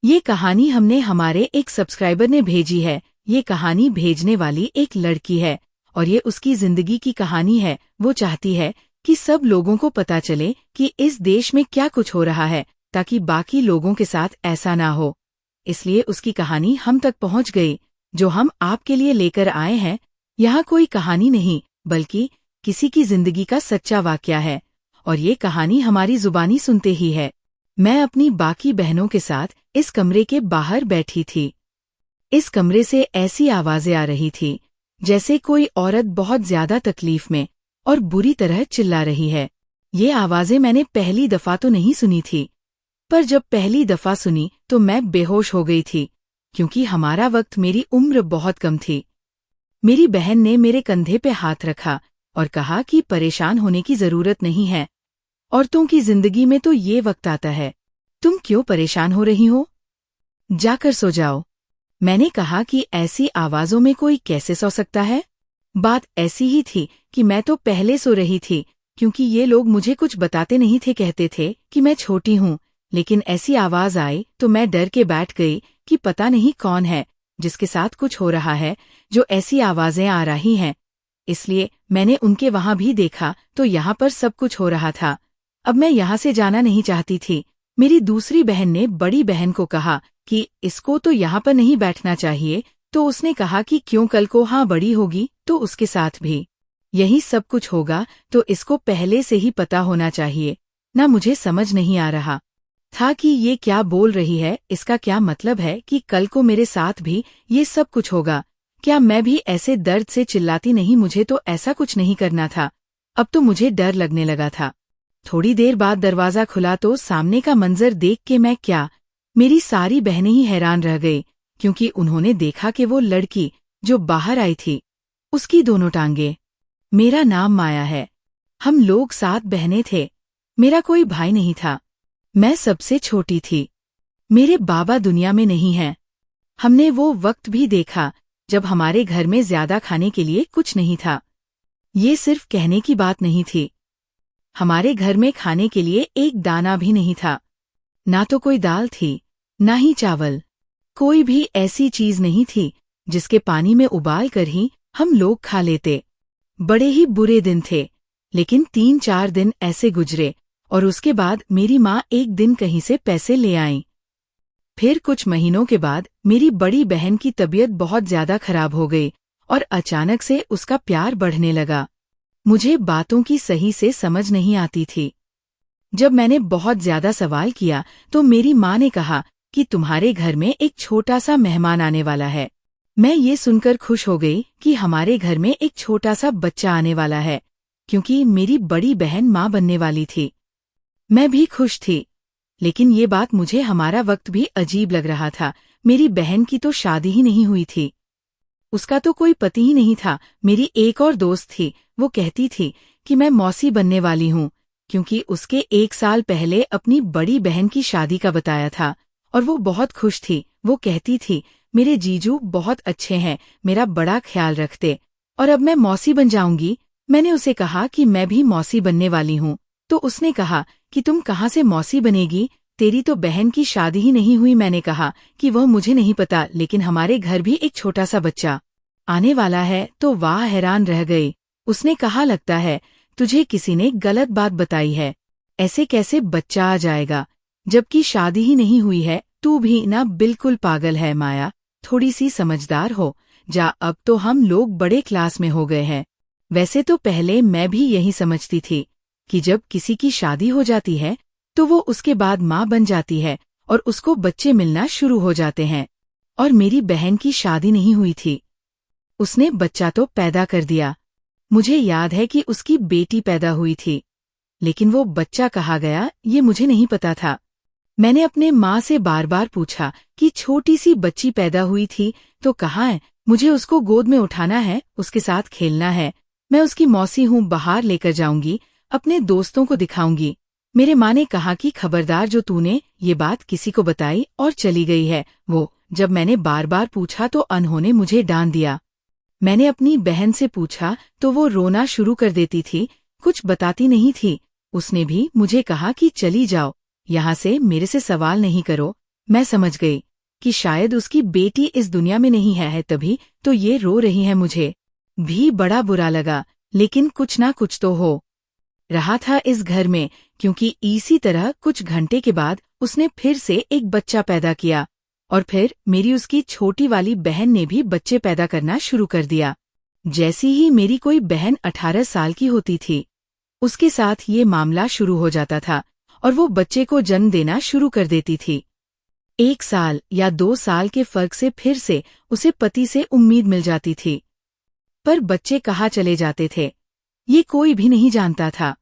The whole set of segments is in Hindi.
ये कहानी हमने हमारे एक सब्सक्राइबर ने भेजी है। ये कहानी भेजने वाली एक लड़की है और ये उसकी जिंदगी की कहानी है। वो चाहती है कि सब लोगों को पता चले कि इस देश में क्या कुछ हो रहा है, ताकि बाकी लोगों के साथ ऐसा ना हो। इसलिए उसकी कहानी हम तक पहुंच गई, जो हम आपके लिए लेकर आए हैं। यहाँ कोई कहानी नहीं, बल्कि किसी की जिंदगी का सच्चा वाकया है, और ये कहानी हमारी जुबानी सुनते ही है। मैं अपनी बाकी बहनों के साथ इस कमरे के बाहर बैठी थी। इस कमरे से ऐसी आवाजें आ रही थी जैसे कोई औरत बहुत ज्यादा तकलीफ में और बुरी तरह चिल्ला रही है। ये आवाजें मैंने पहली दफा तो नहीं सुनी थी, पर जब पहली दफा सुनी तो मैं बेहोश हो गई थी, क्योंकि हमारा वक्त मेरी उम्र बहुत कम थी। मेरी बहन ने मेरे कंधे पे हाथ रखा और कहा कि परेशान होने की जरूरत नहीं है, औरतों की जिंदगी में तो ये वक्त आता है। तुम क्यों परेशान हो रही हो? जाकर सो जाओ। मैंने कहा कि ऐसी आवाजों में कोई कैसे सो सकता है? बात ऐसी ही थी कि मैं तो पहले सो रही थी, क्योंकि ये लोग मुझे कुछ बताते नहीं थे। कहते थे कि मैं छोटी हूँ, लेकिन ऐसी आवाज आई तो मैं डर के बैठ गई कि पता नहीं कौन है जिसके साथ कुछ हो रहा है, जो ऐसी आवाजें आ रही हैं। इसलिए मैंने उनके वहां भी देखा तो यहाँ पर सब कुछ हो रहा था। अब मैं यहाँ से जाना नहीं चाहती थी। मेरी दूसरी बहन ने बड़ी बहन को कहा कि इसको तो यहाँ पर नहीं बैठना चाहिए, तो उसने कहा कि क्यों, कल को हाँ बड़ी होगी तो उसके साथ भी यही सब कुछ होगा, तो इसको पहले से ही पता होना चाहिए ना। मुझे समझ नहीं आ रहा था कि ये क्या बोल रही है। इसका क्या मतलब है कि कल को मेरे साथ भी ये सब कुछ होगा? क्या मैं भी ऐसे दर्द से चिल्लाती नहीं? मुझे तो ऐसा कुछ नहीं करना था। अब तो मुझे डर लगने लगा था। थोड़ी देर बाद दरवाजा खुला तो सामने का मंजर देख के मैं क्या, मेरी सारी बहनें ही हैरान रह गई, क्योंकि उन्होंने देखा कि वो लड़की जो बाहर आई थी, उसकी दोनों टांगे। मेरा नाम माया है। हम लोग 7 बहनें थे। मेरा कोई भाई नहीं था। मैं सबसे छोटी थी। मेरे बाबा दुनिया में नहीं हैं। हमने वो वक्त भी देखा जब हमारे घर में ज्यादा खाने के लिए कुछ नहीं था। ये सिर्फ कहने की बात नहीं थी। हमारे घर में खाने के लिए एक दाना भी नहीं था। ना तो कोई दाल थी, ना ही चावल। कोई भी ऐसी चीज नहीं थी जिसके पानी में उबाल कर ही हम लोग खा लेते। बड़े ही बुरे दिन थे, लेकिन 3-4 दिन ऐसे गुजरे और उसके बाद मेरी माँ एक दिन कहीं से पैसे ले आईं। फिर कुछ महीनों के बाद मेरी बड़ी बहन की तबीयत बहुत ज्यादा खराब हो गई और अचानक से उसका प्यार बढ़ने लगा। मुझे बातों की सही से समझ नहीं आती थी। जब मैंने बहुत ज्यादा सवाल किया तो मेरी माँ ने कहा कि तुम्हारे घर में एक छोटा सा मेहमान आने वाला है। मैं ये सुनकर खुश हो गई कि हमारे घर में एक छोटा सा बच्चा आने वाला है, क्योंकि मेरी बड़ी बहन माँ बनने वाली थी। मैं भी खुश थी, लेकिन ये बात मुझे हमारा वक्त भी अजीब लग रहा था। मेरी बहन की तो शादी ही नहीं हुई थी, उसका तो कोई पति ही नहीं था। मेरी एक और दोस्त थी, वो कहती थी कि मैं मौसी बनने वाली हूँ, क्योंकि उसके 1 साल पहले अपनी बड़ी बहन की शादी का बताया था, और वो बहुत खुश थी। वो कहती थी मेरे जीजू बहुत अच्छे हैं, मेरा बड़ा ख्याल रखते, और अब मैं मौसी बन जाऊंगी। मैंने उसे कहा कि मैं भी मौसी बनने वाली हूँ, तो उसने कहा कि तुम कहाँ से मौसी बनेगी, तेरी तो बहन की शादी ही नहीं हुई। मैंने कहा कि वह मुझे नहीं पता, लेकिन हमारे घर भी एक छोटा सा बच्चा आने वाला है। तो वाह, हैरान रह गई। उसने कहा लगता है तुझे किसी ने गलत बात बताई है। ऐसे कैसे बच्चा आ जाएगा जबकि शादी ही नहीं हुई है? तू भी ना बिल्कुल पागल है माया, थोड़ी सी समझदार हो जा। अब तो हम लोग बड़े क्लास में हो गए हैं। वैसे तो पहले मैं भी यही समझती थी कि जब किसी की शादी हो जाती है तो वो उसके बाद माँ बन जाती है और उसको बच्चे मिलना शुरू हो जाते हैं। और मेरी बहन की शादी नहीं हुई थी, उसने बच्चा तो पैदा कर दिया। मुझे याद है कि उसकी बेटी पैदा हुई थी, लेकिन वो बच्चा कहाँ गया ये मुझे नहीं पता था। मैंने अपने माँ से बार बार पूछा कि छोटी सी बच्ची पैदा हुई थी तो कहाँ है? मुझे उसको गोद में उठाना है, उसके साथ खेलना है। मैं उसकी मौसी हूँ, बाहर लेकर जाऊंगी, अपने दोस्तों को दिखाऊंगी। मेरे माँ ने कहा कि खबरदार, जो तूने ये बात किसी को बताई, और चली गई है वो। जब मैंने बार बार पूछा तो उन्होंने मुझे डांट दिया। मैंने अपनी बहन से पूछा तो वो रोना शुरू कर देती थी, कुछ बताती नहीं थी। उसने भी मुझे कहा कि चली जाओ यहाँ से, मेरे से सवाल नहीं करो। मैं समझ गई कि शायद उसकी बेटी इस दुनिया में नहीं है तभी तो ये रो रही है। मुझे भी बड़ा बुरा लगा, लेकिन कुछ ना कुछ तो हो रहा था इस घर में, क्योंकि इसी तरह कुछ घंटे के बाद उसने फिर से एक बच्चा पैदा किया और फिर मेरी उसकी छोटी वाली बहन ने भी बच्चे पैदा करना शुरू कर दिया। जैसी ही मेरी कोई बहन 18 साल की होती थी, उसके साथ ये मामला शुरू हो जाता था और वो बच्चे को जन्म देना शुरू कर देती थी। 1 साल या 2 साल के फर्क से फिर से उसे पति से उम्मीद मिल जाती थी, पर बच्चे कहाँ चले जाते थे ये कोई भी नहीं जानता था।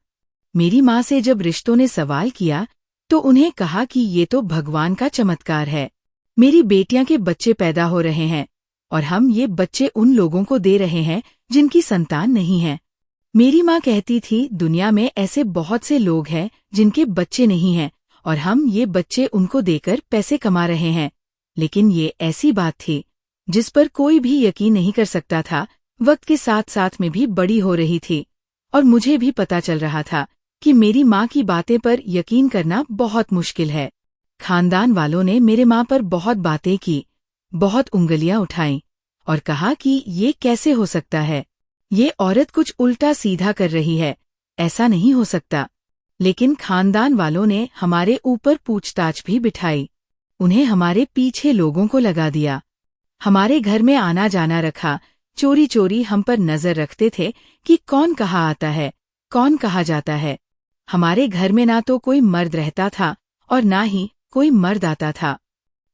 मेरी माँ से जब रिश्तों ने सवाल किया तो उन्हें कहा कि ये तो भगवान का चमत्कार है, मेरी बेटियां के बच्चे पैदा हो रहे हैं और हम ये बच्चे उन लोगों को दे रहे हैं जिनकी संतान नहीं है। मेरी माँ कहती थी दुनिया में ऐसे बहुत से लोग हैं जिनके बच्चे नहीं हैं और हम ये बच्चे उनको देकर पैसे कमा रहे हैं। लेकिन ये ऐसी बात थी जिस पर कोई भी यकीन नहीं कर सकता था। वक्त के साथ साथ में भी बड़ी हो रही थी और मुझे भी पता चल रहा था कि मेरी माँ की बातें पर यकीन करना बहुत मुश्किल है। खानदान वालों ने मेरे माँ पर बहुत बातें की, बहुत उंगलियां उठाईं और कहा कि ये कैसे हो सकता है, ये औरत कुछ उल्टा सीधा कर रही है, ऐसा नहीं हो सकता। लेकिन खानदान वालों ने हमारे ऊपर पूछताछ भी बिठाई, उन्हें हमारे पीछे लोगों को लगा दिया, हमारे घर में आना जाना रखा, चोरी चोरी हम पर नजर रखते थे कि कौन कहाँ आता है, कौन कहाँ जाता है। हमारे घर में ना तो कोई मर्द रहता था और ना ही कोई मर्द आता था।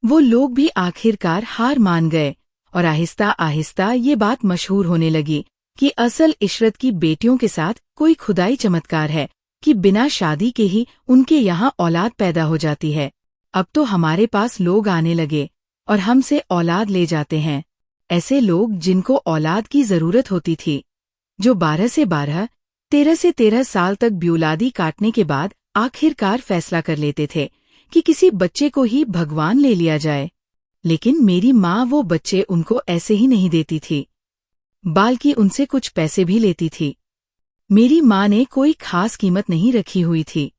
वो लोग भी आखिरकार हार मान गए और आहिस्ता आहिस्ता ये बात मशहूर होने लगी कि असल इशरत की बेटियों के साथ कोई खुदाई चमत्कार है कि बिना शादी के ही उनके यहाँ औलाद पैदा हो जाती है। अब तो हमारे पास लोग आने लगे और हमसे औलाद ले जाते हैं, ऐसे लोग जिनको औलाद की जरूरत होती थी, जो 12 से 12, 13 से 13 साल तक ब्यूलादी काटने के बाद आखिरकार फैसला कर लेते थे कि किसी बच्चे को ही भगवान ले लिया जाए। लेकिन मेरी माँ वो बच्चे उनको ऐसे ही नहीं देती थी, बल्कि उनसे कुछ पैसे भी लेती थी। मेरी माँ ने कोई खास कीमत नहीं रखी हुई थी।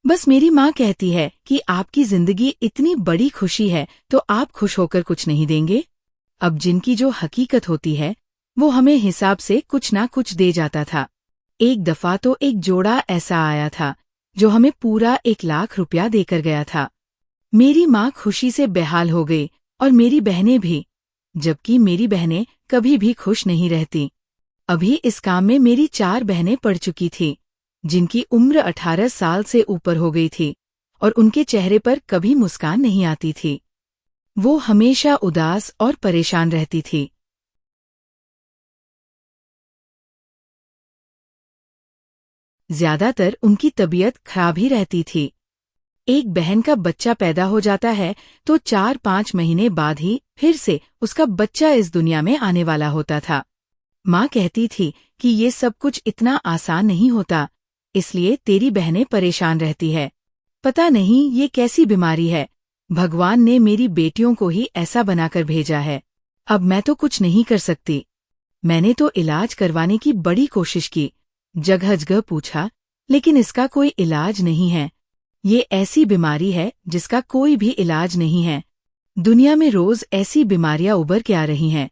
बस मेरी माँ कहती है कि आपकी जिंदगी इतनी बड़ी खुशी है तो आप खुश होकर कुछ नहीं देंगे। अब जिनकी जो हकीकत होती है वो हमें हिसाब से कुछ ना कुछ दे जाता था। एक दफा तो एक जोड़ा ऐसा आया था जो हमें पूरा 1 लाख रुपया देकर गया था। मेरी माँ खुशी से बेहाल हो गई और मेरी बहनें भी, जबकि मेरी बहनें कभी भी खुश नहीं रहती। अभी इस काम में मेरी 4 बहनें पड़ चुकी थी जिनकी उम्र 18 साल से ऊपर हो गई थी और उनके चेहरे पर कभी मुस्कान नहीं आती थी। वो हमेशा उदास और परेशान रहती थी। ज्यादातर उनकी तबीयत खराब ही रहती थी। एक बहन का बच्चा पैदा हो जाता है तो 4-5 महीने बाद ही फिर से उसका बच्चा इस दुनिया में आने वाला होता था। माँ कहती थी कि ये सब कुछ इतना आसान नहीं होता, इसलिए तेरी बहनें परेशान रहती है। पता नहीं ये कैसी बीमारी है, भगवान ने मेरी बेटियों को ही ऐसा बनाकर भेजा है। अब मैं तो कुछ नहीं कर सकती। मैंने तो इलाज करवाने की बड़ी कोशिश की, जगह जगह पूछा, लेकिन इसका कोई इलाज नहीं है। ये ऐसी बीमारी है जिसका कोई भी इलाज नहीं है। दुनिया में रोज ऐसी बीमारियां उभर के आ रही हैं,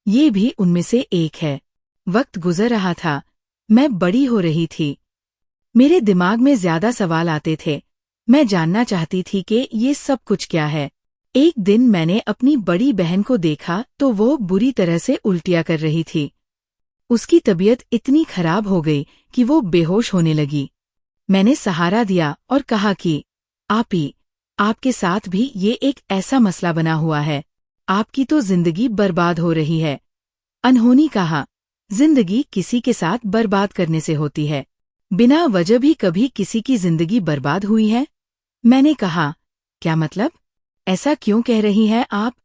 ये भी उनमें से एक है। वक्त गुजर रहा था, मैं बड़ी हो रही थी। मेरे दिमाग में ज्यादा सवाल आते थे। मैं जानना चाहती थी कि ये सब कुछ क्या है। एक दिन मैंने अपनी बड़ी बहन को देखा तो वो बुरी तरह से उल्टियां कर रही थी। उसकी तबीयत इतनी खराब हो गई कि वो बेहोश होने लगी। मैंने सहारा दिया और कहा कि आपी, आपके साथ भी ये एक ऐसा मसला बना हुआ है, आपकी तो जिंदगी बर्बाद हो रही है। अनहोनी कहा, जिंदगी किसी के साथ बर्बाद करने से होती है, बिना वजह भी कभी किसी की जिंदगी बर्बाद हुई है? मैंने कहा, क्या मतलब? ऐसा क्यों कह रही हैं आप?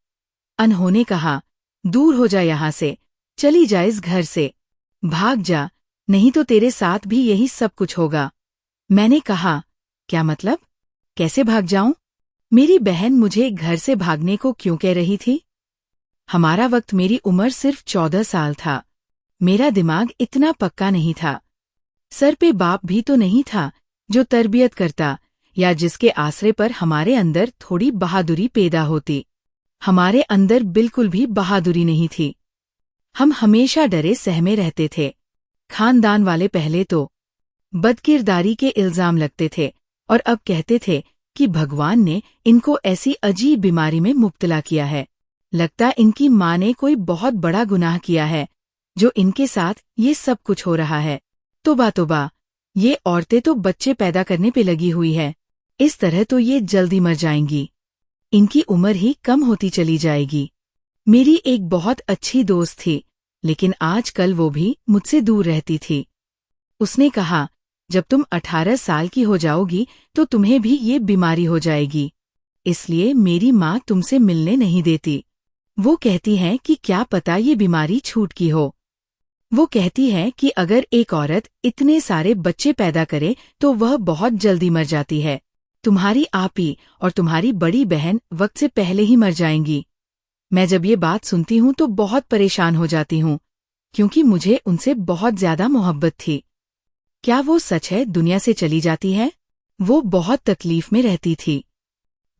अनहोनी कहा, दूर हो जा यहाँ से, चली जा इस घर से, भाग जा, नहीं तो तेरे साथ भी यही सब कुछ होगा। मैंने कहा, क्या मतलब? कैसे भाग जाऊं? मेरी बहन मुझे घर से भागने को क्यों कह रही थी? हमारा वक्त मेरी उम्र सिर्फ 14 साल था। मेरा दिमाग इतना पक्का नहीं था। सर पे बाप भी तो नहीं था जो तरबियत करता या जिसके आसरे पर हमारे अंदर थोड़ी बहादुरी पैदा होती। हमारे अंदर बिल्कुल भी बहादुरी नहीं थी। हम हमेशा डरे सहमे रहते थे। खानदान वाले पहले तो बदकिरदारी के इल्जाम लगते थे और अब कहते थे कि भगवान ने इनको ऐसी अजीब बीमारी में मुब्तला किया है। लगता इनकी माँ ने कोई बहुत बड़ा गुनाह किया है जो इनके साथ ये सब कुछ हो रहा है। तौबा तौबा, ये औरतें तो बच्चे पैदा करने पे लगी हुई है। इस तरह तो ये जल्दी मर जाएंगी। इनकी उम्र ही कम होती चली जाएगी। मेरी एक बहुत अच्छी दोस्त थी, लेकिन आजकल वो भी मुझसे दूर रहती थी। उसने कहा, जब तुम 18 साल की हो जाओगी तो तुम्हें भी ये बीमारी हो जाएगी, इसलिए मेरी माँ तुमसे मिलने नहीं देती। वो कहती हैं कि क्या पता ये बीमारी छूट की हो। वो कहती है कि अगर एक औरत इतने सारे बच्चे पैदा करे तो वह बहुत जल्दी मर जाती है। तुम्हारी आपी और तुम्हारी बड़ी बहन वक्त से पहले ही मर जाएंगी। मैं जब ये बात सुनती हूँ तो बहुत परेशान हो जाती हूँ, क्योंकि मुझे उनसे बहुत ज्यादा मोहब्बत थी। क्या वो सच है दुनिया से चली जाती है? वो बहुत तकलीफ में रहती थी।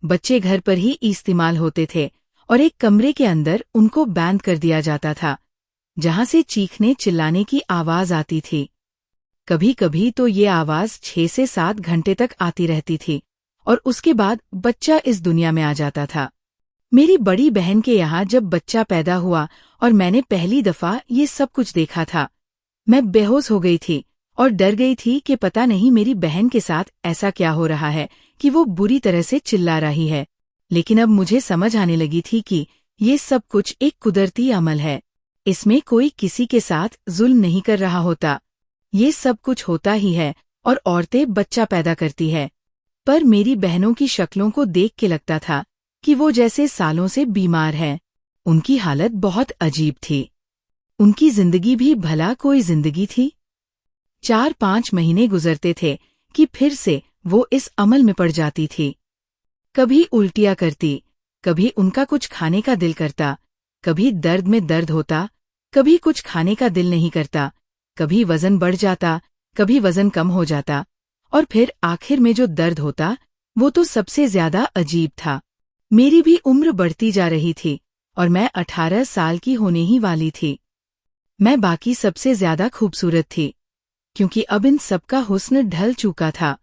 बच्चे घर पर ही इस्तेमाल होते थे और एक कमरे के अंदर उनको बैंड कर दिया जाता था, जहां से चीखने चिल्लाने की आवाज आती थी। कभी कभी तो ये आवाज 6 से 7 घंटे तक आती रहती थी और उसके बाद बच्चा इस दुनिया में आ जाता था। मेरी बड़ी बहन के यहाँ जब बच्चा पैदा हुआ और मैंने पहली दफा ये सब कुछ देखा था, मैं बेहोश हो गई थी और डर गई थी कि पता नहीं मेरी बहन के साथ ऐसा क्या हो रहा है कि वो बुरी तरह से चिल्ला रही है। लेकिन अब मुझे समझ आने लगी थी कि ये सब कुछ एक कुदरती अमल है। इसमें कोई किसी के साथ जुल्म नहीं कर रहा होता। ये सब कुछ होता ही है और औरतें बच्चा पैदा करती है। पर मेरी बहनों की शक्लों को देख के लगता था कि वो जैसे सालों से बीमार है। उनकी हालत बहुत अजीब थी। उनकी जिंदगी भी भला कोई जिंदगी थी? 4-5 महीने गुजरते थे कि फिर से वो इस अमल में पड़ जाती थी। कभी उल्टियाँ करती, कभी उनका कुछ खाने का दिल करता, कभी दर्द में दर्द होता, कभी कुछ खाने का दिल नहीं करता, कभी वजन बढ़ जाता, कभी वजन कम हो जाता, और फिर आखिर में जो दर्द होता वो तो सबसे ज्यादा अजीब था। मेरी भी उम्र बढ़ती जा रही थी और मैं 18 साल की होने ही वाली थी। मैं बाकी सबसे ज्यादा खूबसूरत थी, क्योंकि अब इन सबका हुस्न ढल चुका था।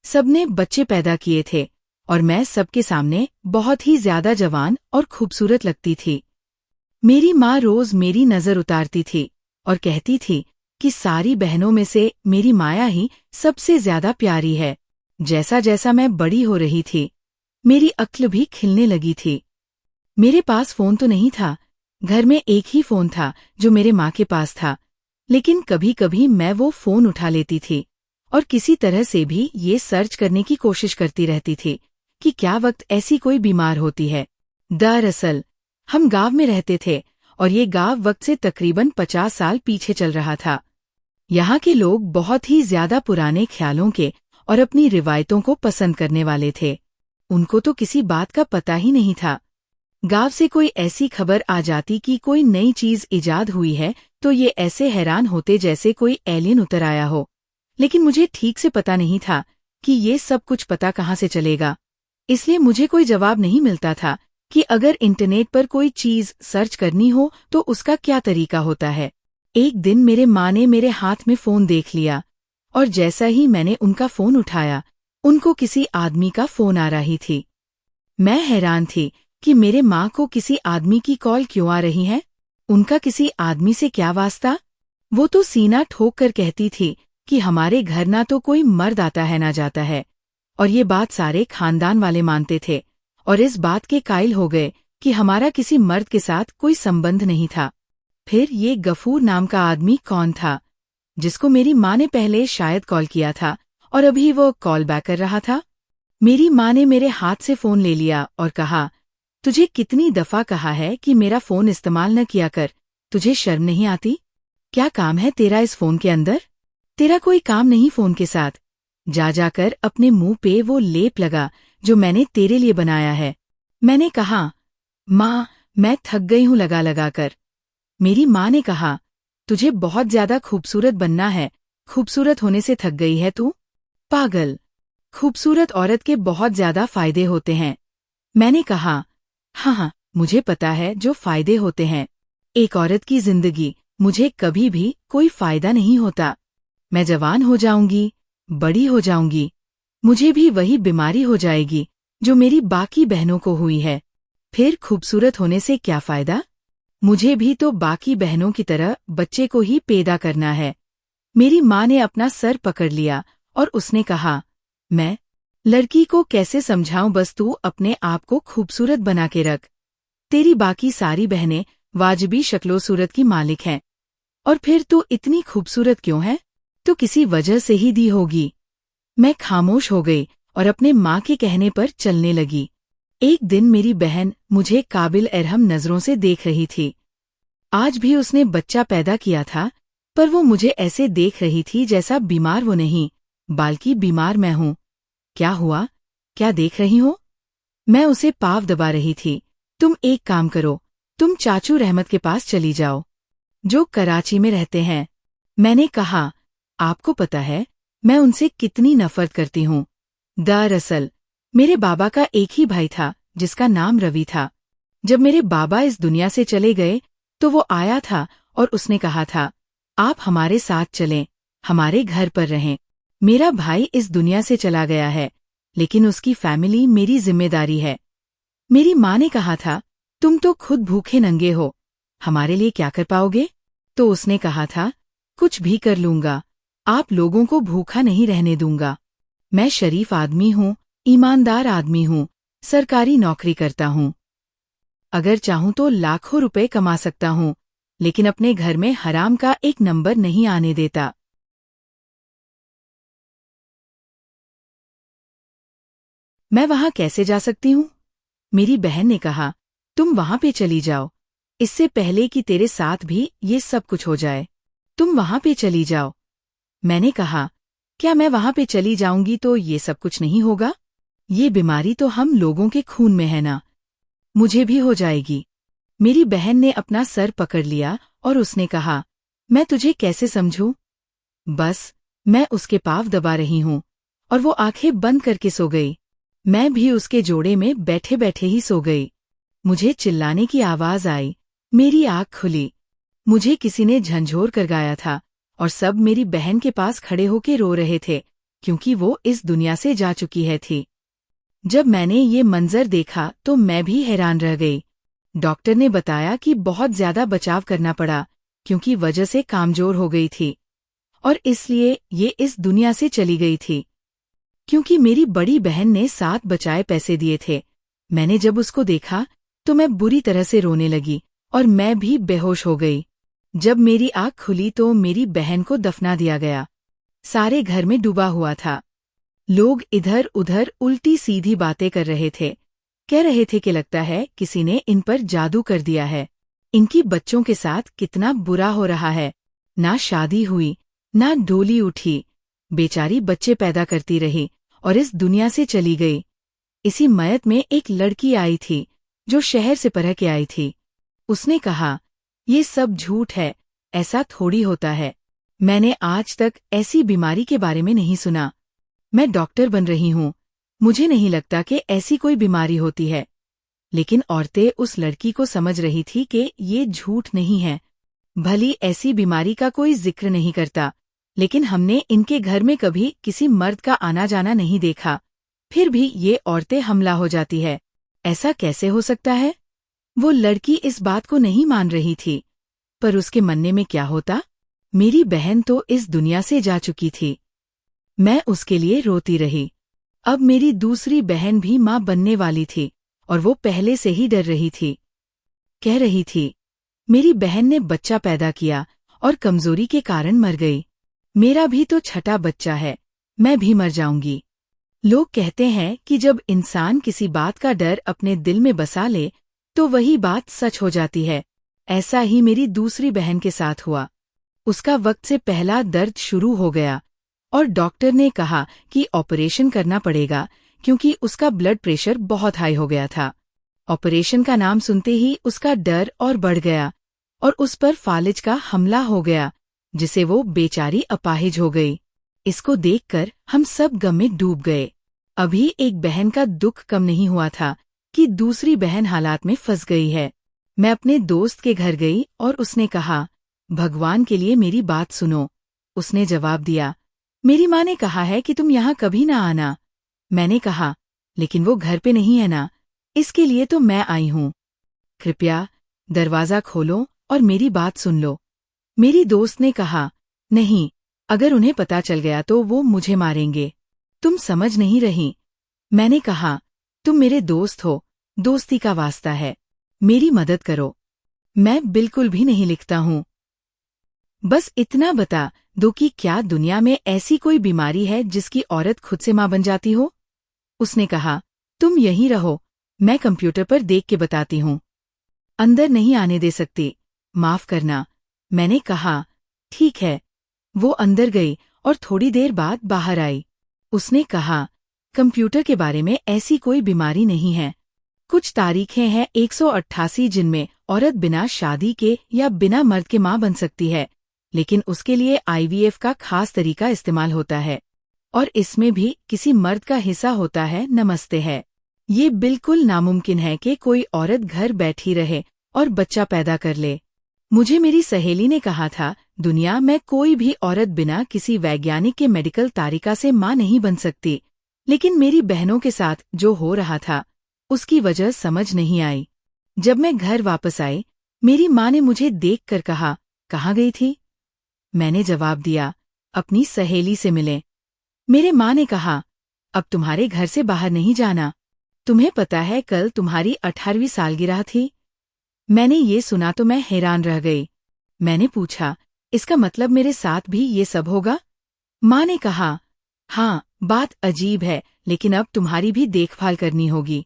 सबने बच्चे पैदा किए थे और मैं सबके सामने बहुत ही ज्यादा जवान और खूबसूरत लगती थी। मेरी माँ रोज मेरी नजर उतारती थी और कहती थी कि सारी बहनों में से मेरी माया ही सबसे ज्यादा प्यारी है। जैसा जैसा मैं बड़ी हो रही थी, मेरी अक्ल भी खिलने लगी थी। मेरे पास फोन तो नहीं था, घर में एक ही फोन था जो मेरे माँ के पास था, लेकिन कभी कभी मैं वो फोन उठा लेती थी और किसी तरह से भी ये सर्च करने की कोशिश करती रहती थी कि क्या वक्त ऐसी कोई बीमार होती है। दरअसल हम गांव में रहते थे और ये गांव वक्त से तकरीबन 50 साल पीछे चल रहा था। यहाँ के लोग बहुत ही ज्यादा पुराने ख्यालों के और अपनी रिवायतों को पसंद करने वाले थे। उनको तो किसी बात का पता ही नहीं था। गांव से कोई ऐसी खबर आ जाती कि कोई नई चीज इजाद हुई है तो ये ऐसे हैरान होते जैसे कोई एलियन उतर आया हो। लेकिन मुझे ठीक से पता नहीं था कि ये सब कुछ पता कहाँ से चलेगा, इसलिए मुझे कोई जवाब नहीं मिलता था कि अगर इंटरनेट पर कोई चीज सर्च करनी हो तो उसका क्या तरीका होता है। एक दिन मेरे माँ ने मेरे हाथ में फोन देख लिया और जैसा ही मैंने उनका फोन उठाया, उनको किसी आदमी का फोन आ रही थी। मैं हैरान थी कि मेरे माँ को किसी आदमी की कॉल क्यों आ रही है। उनका किसी आदमी से क्या वास्ता? वो तो सीना ठोक कर कहती थी कि हमारे घर ना तो कोई मर्द आता है ना जाता है, और ये बात सारे खानदान वाले मानते थे और इस बात के कायल हो गए कि हमारा किसी मर्द के साथ कोई संबंध नहीं था। फिर ये गफूर नाम का आदमी कौन था, जिसको मेरी माँ ने पहले शायद कॉल किया था और अभी वो कॉल बैक कर रहा था? मेरी माँ ने मेरे हाथ से फोन ले लिया और कहा, तुझे कितनी दफा कहा है कि मेरा फोन इस्तेमाल न किया कर, तुझे शर्म नहीं आती? क्या काम है तेरा इस फोन के अंदर? तेरा कोई काम नहीं फोन के साथ। जा जाकर अपने मुंह पे वो लेप लगा जो मैंने तेरे लिए बनाया है। मैंने कहा, माँ मैं थक गई हूँ लगा लगा कर। मेरी माँ ने कहा, तुझे बहुत ज्यादा खूबसूरत बनना है, खूबसूरत होने से थक गई है तू? पागल, खूबसूरत औरत के बहुत ज्यादा फायदे होते हैं। मैंने कहा, हाँ, मुझे पता है जो फायदे होते हैं। एक औरत की जिंदगी मुझे कभी भी कोई फायदा नहीं होता। मैं जवान हो जाऊंगी, बड़ी हो जाऊंगी, मुझे भी वही बीमारी हो जाएगी जो मेरी बाकी बहनों को हुई है। फिर खूबसूरत होने से क्या फायदा? मुझे भी तो बाकी बहनों की तरह बच्चे को ही पैदा करना है। मेरी माँ ने अपना सर पकड़ लिया और उसने कहा, मैं लड़की को कैसे समझाऊं, बस तू अपने आप को खूबसूरत बना के रख। तेरी बाकी सारी बहनें वाजिबी शक्लो सूरत की मालिक हैं। और फिर तू इतनी खूबसूरत क्यों है? तो किसी वजह से ही दी होगी। मैं खामोश हो गई और अपने माँ के कहने पर चलने लगी। एक दिन मेरी बहन मुझे काबिल अरहम नजरों से देख रही थी। आज भी उसने बच्चा पैदा किया था, पर वो मुझे ऐसे देख रही थी जैसा बीमार वो नहीं, बल्कि बीमार मैं हूँ। क्या हुआ? क्या देख रही हो? मैं उसे पाँव दबा रही थी। तुम एक काम करो, तुम चाचू रहमत के पास चली जाओ, जो कराची में रहते हैं। मैंने कहा, आपको पता है मैं उनसे कितनी नफरत करती हूँ। दरअसल मेरे बाबा का एक ही भाई था जिसका नाम रवि था। जब मेरे बाबा इस दुनिया से चले गए तो वो आया था और उसने कहा था, आप हमारे साथ चलें, हमारे घर पर रहें। मेरा भाई इस दुनिया से चला गया है, लेकिन उसकी फैमिली मेरी जिम्मेदारी है। मेरी माँ ने कहा था, तुम तो खुद भूखे नंगे हो, हमारे लिए क्या कर पाओगे? तो उसने कहा था, कुछ भी कर लूंगा, आप लोगों को भूखा नहीं रहने दूंगा। मैं शरीफ आदमी हूँ, ईमानदार आदमी हूँ, सरकारी नौकरी करता हूँ। अगर चाहूँ तो लाखों रुपए कमा सकता हूँ, लेकिन अपने घर में हराम का एक नंबर नहीं आने देता। मैं वहां कैसे जा सकती हूँ? मेरी बहन ने कहा, तुम वहां पे चली जाओ, इससे पहले कि तेरे साथ भी ये सब कुछ हो जाए। तुम वहां पे चली जाओ। मैंने कहा, क्या मैं वहां पे चली जाऊंगी तो ये सब कुछ नहीं होगा? ये बीमारी तो हम लोगों के खून में है ना, मुझे भी हो जाएगी। मेरी बहन ने अपना सर पकड़ लिया और उसने कहा, मैं तुझे कैसे समझूं? बस मैं उसके पाँव दबा रही हूँ और वो आंखें बंद करके सो गई। मैं भी उसके जोड़े में बैठे बैठे ही सो गई। मुझे चिल्लाने की आवाज आई, मेरी आँख खुली। मुझे किसी ने झंझोर कर गाया था और सब मेरी बहन के पास खड़े होके रो रहे थे, क्योंकि वो इस दुनिया से जा चुकी है थी। जब मैंने ये मंजर देखा तो मैं भी हैरान रह गई। डॉक्टर ने बताया कि बहुत ज्यादा बचाव करना पड़ा, क्योंकि वजह से कामजोर हो गई थी और इसलिए ये इस दुनिया से चली गई थी। क्योंकि मेरी बड़ी बहन ने 7 बचाए पैसे दिए थे, मैंने जब उसको देखा तो मैं बुरी तरह से रोने लगी और मैं भी बेहोश हो गई। जब मेरी आँख खुली तो मेरी बहन को दफना दिया गया। सारे घर में डूबा हुआ था। लोग इधर उधर उल्टी सीधी बातें कर रहे थे, कह रहे थे कि लगता है किसी ने इन पर जादू कर दिया है। इनकी बच्चों के साथ कितना बुरा हो रहा है। ना शादी हुई, ना डोली उठी, बेचारी बच्चे पैदा करती रही और इस दुनिया से चली गई। इसी मयत में एक लड़की आई थी जो शहर से पढ़ के आई थी। उसने कहा, ये सब झूठ है, ऐसा थोड़ी होता है। मैंने आज तक ऐसी बीमारी के बारे में नहीं सुना। मैं डॉक्टर बन रही हूँ, मुझे नहीं लगता कि ऐसी कोई बीमारी होती है। लेकिन औरतें उस लड़की को समझ रही थी कि ये झूठ नहीं है। भली ऐसी बीमारी का कोई जिक्र नहीं करता, लेकिन हमने इनके घर में कभी किसी मर्द का आना जाना नहीं देखा, फिर भी ये औरतें हमला हो जाती है। ऐसा कैसे हो सकता है? वो लड़की इस बात को नहीं मान रही थी, पर उसके मनने में क्या होता? मेरी बहन तो इस दुनिया से जा चुकी थी। मैं उसके लिए रोती रही। अब मेरी दूसरी बहन भी माँ बनने वाली थी और वो पहले से ही डर रही थी। कह रही थी, मेरी बहन ने बच्चा पैदा किया और कमजोरी के कारण मर गई। मेरा भी तो छठा बच्चा है, मैं भी मर जाऊंगी। लोग कहते हैं कि जब इंसान किसी बात का डर अपने दिल में बसा ले तो वही बात सच हो जाती है। ऐसा ही मेरी दूसरी बहन के साथ हुआ। उसका वक्त से पहला दर्द शुरू हो गया और डॉक्टर ने कहा कि ऑपरेशन करना पड़ेगा, क्योंकि उसका ब्लड प्रेशर बहुत हाई हो गया था। ऑपरेशन का नाम सुनते ही उसका डर और बढ़ गया और उस पर फालिज का हमला हो गया, जिसे वो बेचारी अपाहिज हो गई। इसको देखकर हम सब गम में डूब गए। अभी एक बहन का दुख कम नहीं हुआ था कि दूसरी बहन हालात में फंस गई है। मैं अपने दोस्त के घर गई और उसने कहा, भगवान के लिए मेरी बात सुनो। उसने जवाब दिया, मेरी माँ ने कहा है कि तुम यहाँ कभी ना आना। मैंने कहा, लेकिन वो घर पे नहीं है ना, इसके लिए तो मैं आई हूँ। कृपया दरवाज़ा खोलो और मेरी बात सुन लो। मेरी दोस्त ने कहा, नहीं, अगर उन्हें पता चल गया तो वो मुझे मारेंगे। तुम समझ नहीं रही। मैंने कहा, तुम मेरे दोस्त हो, दोस्ती का वास्ता है, मेरी मदद करो। मैं बिल्कुल भी नहीं लिखता हूँ। बस इतना बता दो कि क्या दुनिया में ऐसी कोई बीमारी है जिसकी औरत खुद से माँ बन जाती हो? उसने कहा, तुम यहीं रहो, मैं कंप्यूटर पर देख के बताती हूँ। अंदर नहीं आने दे सकती, माफ करना। मैंने कहा, ठीक है। वो अंदर गई और थोड़ी देर बाद बाहर आई। उसने कहा, कंप्यूटर के बारे में ऐसी कोई बीमारी नहीं है। कुछ तारीखें हैं 188 जिनमें औरत बिना शादी के या बिना मर्द के माँ बन सकती है, लेकिन उसके लिए IVF का खास तरीका इस्तेमाल होता है और इसमें भी किसी मर्द का हिस्सा होता है। नमस्ते है। ये बिल्कुल नामुमकिन है कि कोई औरत घर बैठी रहे और बच्चा पैदा कर ले। मुझे मेरी सहेली ने कहा था, दुनिया में कोई भी औरत बिना किसी वैज्ञानिक के मेडिकल तारिका से माँ नहीं बन सकती, लेकिन मेरी बहनों के साथ जो हो रहा था उसकी वजह समझ नहीं आई। जब मैं घर वापस आई, मेरी माँ ने मुझे देखकर कहा, कहाँ गई थी? मैंने जवाब दिया, अपनी सहेली से मिले। मेरे माँ ने कहा, अब तुम्हारे घर से बाहर नहीं जाना। तुम्हें पता है कल तुम्हारी 18वीं सालगिरह थी? मैंने ये सुना तो मैं हैरान रह गई। मैंने पूछा, इसका मतलब मेरे साथ भी ये सब होगा? माँ ने कहा, हाँ, बात अजीब है, लेकिन अब तुम्हारी भी देखभाल करनी होगी।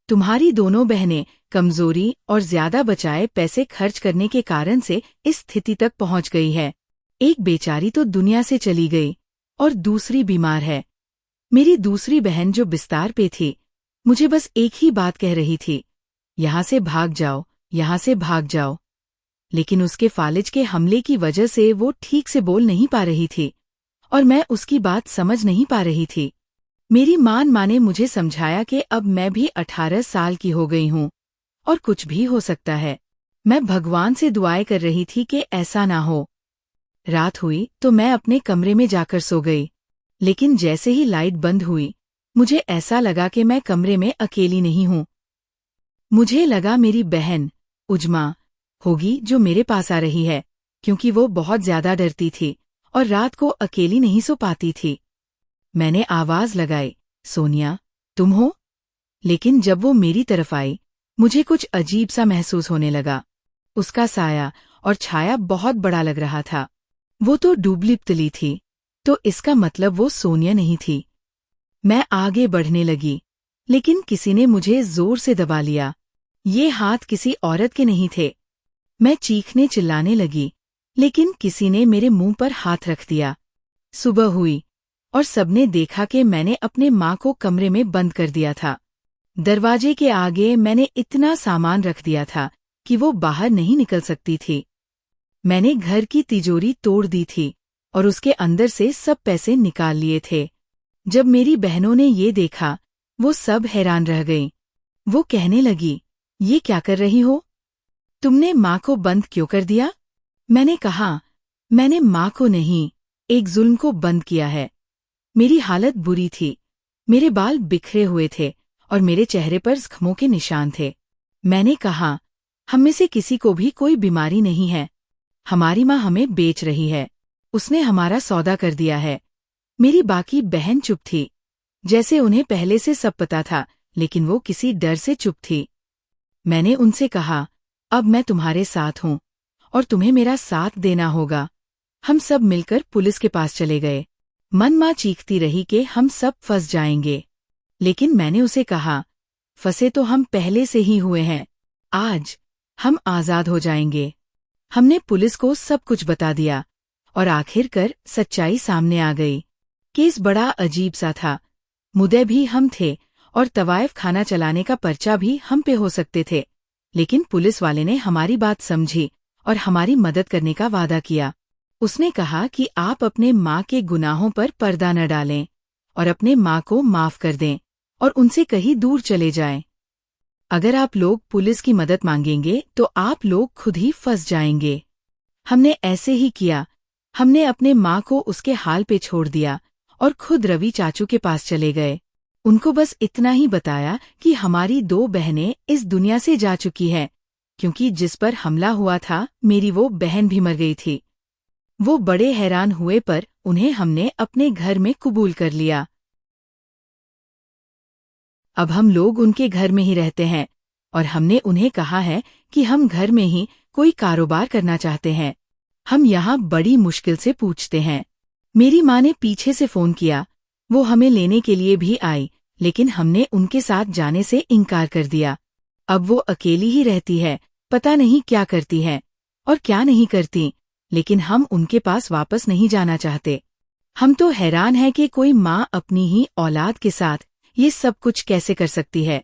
तुम्हारी दोनों बहनें कमजोरी और ज्यादा बचाए पैसे खर्च करने के कारण से इस स्थिति तक पहुंच गई है। एक बेचारी तो दुनिया से चली गई और दूसरी बीमार है। मेरी दूसरी बहन जो बिस्तार पे थी, मुझे बस एक ही बात कह रही थी, यहाँ से भाग जाओ, यहाँ से भाग जाओ। लेकिन उसके फालिज के हमले की वजह से वो ठीक से बोल नहीं पा रही थी और मैं उसकी बात समझ नहीं पा रही थी। मेरी माँ ने मुझे समझाया कि अब मैं भी 18 साल की हो गई हूँ और कुछ भी हो सकता है। मैं भगवान से दुआएं कर रही थी कि ऐसा ना हो। रात हुई तो मैं अपने कमरे में जाकर सो गई, लेकिन जैसे ही लाइट बंद हुई, मुझे ऐसा लगा कि मैं कमरे में अकेली नहीं हूँ। मुझे लगा मेरी बहन उजमा होगी जो मेरे पास आ रही है, क्योंकि वो बहुत ज्यादा डरती थी और रात को अकेली नहीं सो पाती थी। मैंने आवाज लगाई, सोनिया, तुम हो? लेकिन जब वो मेरी तरफ आई, मुझे कुछ अजीब सा महसूस होने लगा। उसका साया और छाया बहुत बड़ा लग रहा था। वो तो डूबली-पतली थी, तो इसका मतलब वो सोनिया नहीं थी। मैं आगे बढ़ने लगी, लेकिन किसी ने मुझे जोर से दबा लिया। ये हाथ किसी औरत के नहीं थे। मैं चीखने चिल्लाने लगी, लेकिन किसी ने मेरे मुंह पर हाथ रख दिया। सुबह हुई और सबने देखा कि मैंने अपने माँ को कमरे में बंद कर दिया था। दरवाजे के आगे मैंने इतना सामान रख दिया था कि वो बाहर नहीं निकल सकती थी। मैंने घर की तिजोरी तोड़ दी थी और उसके अंदर से सब पैसे निकाल लिए थे। जब मेरी बहनों ने ये देखा, वो सब हैरान रह गईं। वो कहने लगी, ये क्या कर रही हो? तुमने माँ को बंद क्यों कर दिया? मैंने कहा, मैंने माँ को नहीं, एक जुल्म को बंद किया है। मेरी हालत बुरी थी, मेरे बाल बिखरे हुए थे और मेरे चेहरे पर जख्मों के निशान थे। मैंने कहा, हम में से किसी को भी कोई बीमारी नहीं है। हमारी माँ हमें बेच रही है, उसने हमारा सौदा कर दिया है। मेरी बाकी बहन चुप थी, जैसे उन्हें पहले से सब पता था, लेकिन वो किसी डर से चुप थी। मैंने उनसे कहा, अब मैं तुम्हारे साथ हूँ और तुम्हें मेरा साथ देना होगा। हम सब मिलकर पुलिस के पास चले गए। मन माँ चीखती रही कि हम सब फंस जाएंगे, लेकिन मैंने उसे कहा, फंसे तो हम पहले से ही हुए हैं, आज हम आजाद हो जाएंगे। हमने पुलिस को सब कुछ बता दिया और आखिरकार सच्चाई सामने आ गई। केस बड़ा अजीब सा था। मुद्दे भी हम थे और तवायफ खाना चलाने का पर्चा भी हम पे हो सकते थे, लेकिन पुलिस वाले ने हमारी बात समझी और हमारी मदद करने का वादा किया। उसने कहा कि आप अपने माँ के गुनाहों पर पर्दा न डालें और अपने माँ को माफ कर दें और उनसे कहीं दूर चले जाएं। अगर आप लोग पुलिस की मदद मांगेंगे तो आप लोग खुद ही फंस जाएंगे। हमने ऐसे ही किया। हमने अपने माँ को उसके हाल पे छोड़ दिया और खुद रवि चाचू के पास चले गए। उनको बस इतना ही बताया कि हमारी 2 बहनें इस दुनिया से जा चुकी हैं, क्योंकि जिस पर हमला हुआ था मेरी वो बहन भी मर गई थी। वो बड़े हैरान हुए, पर उन्हें हमने अपने घर में कबूल कर लिया। अब हम लोग उनके घर में ही रहते हैं और हमने उन्हें कहा है कि हम घर में ही कोई कारोबार करना चाहते हैं। हम यहाँ बड़ी मुश्किल से पूछते हैं। मेरी माँ ने पीछे से फोन किया। वो हमें लेने के लिए भी आई, लेकिन हमने उनके साथ जाने से इनकार कर दिया। अब वो अकेली ही रहती है, पता नहीं क्या करती है और क्या नहीं करती, लेकिन हम उनके पास वापस नहीं जाना चाहते। हम तो हैरान हैं कि कोई माँ अपनी ही औलाद के साथ ये सब कुछ कैसे कर सकती है।